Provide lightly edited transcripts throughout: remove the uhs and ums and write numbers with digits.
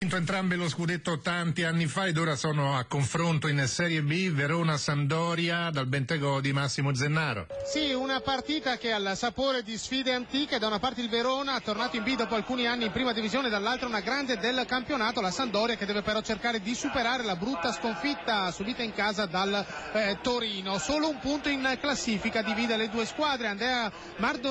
Vinto entrambe lo scudetto tanti anni fa ed ora sono a confronto in Serie B, Verona-Sampdoria, dal Bentegò di Massimo Zennaro. Sì, una partita che ha il sapore di sfide antiche. Da una parte il Verona, tornato in B dopo alcuni anni in prima divisione, dall'altra una grande del campionato, la Sampdoria, che deve però cercare di superare la brutta sconfitta subita in casa dal Torino. Solo un punto in classifica divide le due squadre. Andrea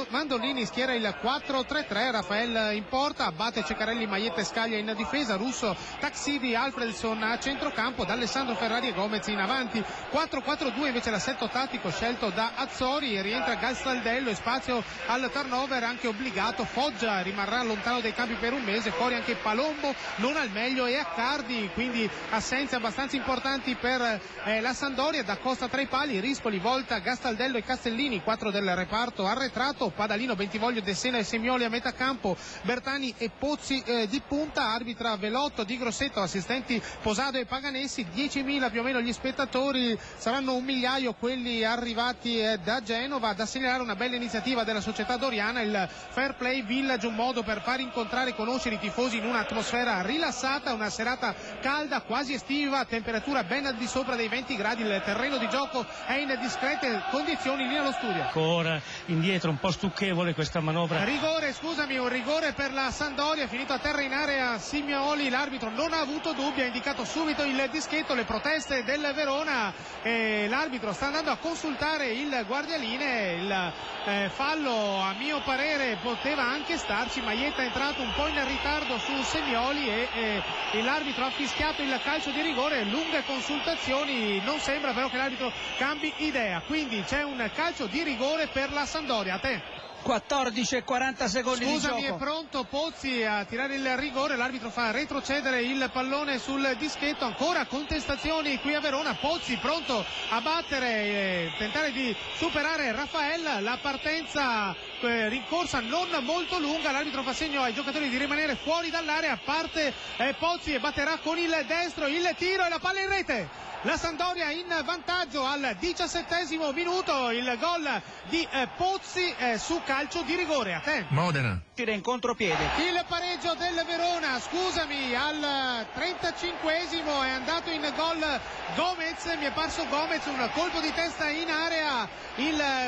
Mandolini schiera il 4-3-3, Rafael in porta, Abate, Ceccarelli, Maietta e Scaglia in difesa, Russo, Taxidi, Alfredson a centrocampo, D'Alessandro, Ferrari e Gomez in avanti. 4-4-2 invece l'assetto tattico scelto da Azzori, rientra Gastaldello e spazio al turnover anche obbligato. Foggia rimarrà lontano dai campi per un mese, fuori anche Palombo, non al meglio, e Accardi, quindi assenze abbastanza importanti per la Sampdoria. Da Costa tra i pali, Rispoli, Volta, Gastaldello e Castellini, 4 del reparto arretrato, Padalino, Bentivoglio, De Sena e Semioli a metà campo, Bertani e Pozzi di punta, arbitra Velotto, Di Grosseto, assistenti Posado e Paganessi. 10.000 più o meno gli spettatori, saranno 1 migliaio quelli arrivati da Genova. Da segnalare una bella iniziativa della società doriana, il Fair Play Village, un modo per far incontrare e conoscere i tifosi in un'atmosfera rilassata, una serata calda, quasi estiva, temperatura ben al di sopra dei 20 gradi, il terreno di gioco è in discrete condizioni. Lì allo studio. Ancora indietro, un po' stucchevole questa manovra. Rigore, scusami, un rigore per la Sampdoria, finito a terra in area Simioli, l'arbitro non ha avuto dubbi, ha indicato subito il dischetto, le proteste del Verona, l'arbitro sta andando a consultare il guardialine. Il fallo a mio parere poteva anche starci, Maietta è entrato un po' in ritardo su Semioli e l'arbitro ha fischiato il calcio di rigore. Lunghe consultazioni, non sembra però che l'arbitro cambi idea, quindi c'è un calcio di rigore per la Sampdoria. A te. 14 e 40 secondi di gioco. Scusami, è pronto Pozzi a tirare il rigore, l'arbitro fa retrocedere il pallone sul dischetto. Ancora contestazioni qui a Verona, Pozzi pronto a battere, tentare di superare Raffaella. La partenza rincorsa non molto lunga, l'arbitro fa segno ai giocatori di rimanere fuori dall'area, parte Pozzi e batterà con il destro, il tiro e la palla in rete. La Sampdoria in vantaggio al 17° minuto, il gol di Pozzi su calcio di rigore. A te. Modena. Tira in contropiede. Il pareggio del Verona, scusami, al 35° è andato in gol Gomez, mi è parso Gomez, un colpo di testa in area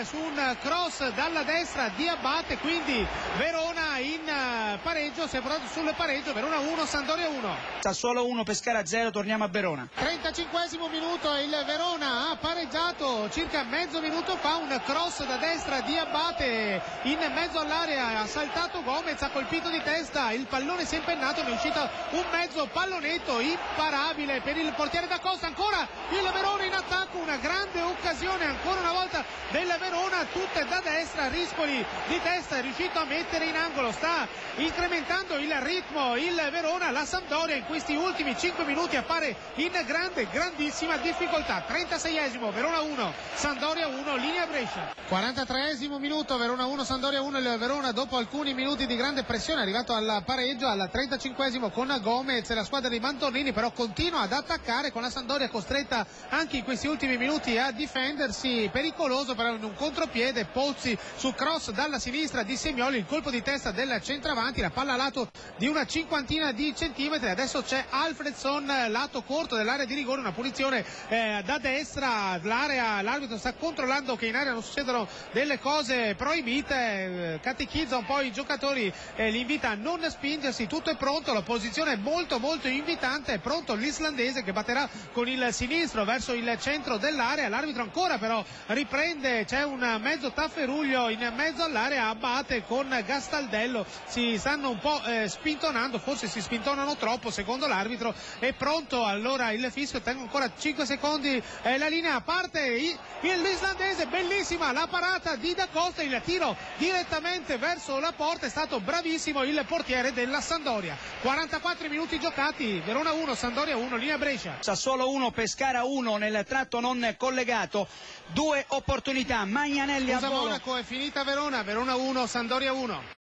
su un cross dalla destra di Abate, quindi Verona in pareggio, si è portato sul pareggio, Verona 1, Sampdoria 1. Sassuolo 1, Pescara 0, torniamo a Verona. 35° minuto, il Verona ha pareggiato circa mezzo minuto fa, un cross da destra di Abate in mezzo all'area, ha saltato Gomez, ha colpito di testa, il pallone si è impennato, ne è uscito un mezzo pallonetto imparabile per il portiere da Costa. Ancora il Verona in attacco, una grande occasione ancora una volta del Verona, tutte da destra, Rispoli di testa è riuscito a mettere in angolo, sta incrementando il ritmo il Verona. La Sampdoria in questi ultimi 5 minuti appare in grandissima difficoltà. 36°, Verona 1, Sampdoria 1, linea Brescia. 43° minuto, Verona 1, Sampdoria 1, il Verona dopo alcuni minuti di grande pressione è arrivato al pareggio al 35° con Gomez, la squadra di Mantornini però continua ad attaccare, con la Sampdoria costretta anche in questi ultimi minuti a difendersi, pericoloso però in un contropiede Pozzi su cross dalla sinistra di Semioli, il colpo di testa del centravanti, la palla a lato di una cinquantina di centimetri. Adesso c'è Alfredson lato corto dell'area di rigore, una punizione da destra, l'arbitro sta controllando che in area non succedano delle cose proibite, catechizza un po' i giocatori, li invita a non spingersi, tutto è pronto, la posizione è molto invitante, è pronto l'islandese che batterà con il sinistro verso il centro dell'area. L'arbitro ancora però riprende, c'è un mezzo tafferuglio in mezzo all'area, Abate con Gastaldello si stanno un po' spintonando, forse si spintonano troppo secondo l'arbitro. È pronto allora il fischio, tengo ancora 5 secondi, la linea, parte l'islandese, bellissima la parata di Da Costa, il tiro direttamente verso la porta, è stato bravissimo il portiere della Sampdoria. 44 minuti giocati, Verona 1, Sampdoria 1, linea Brescia. Sassuolo 1, Pescara 1 nel tratto non collegato, 2 opportunità, Magnanelli a volo. Monaco, è finita Verona 1, Sampdoria 1.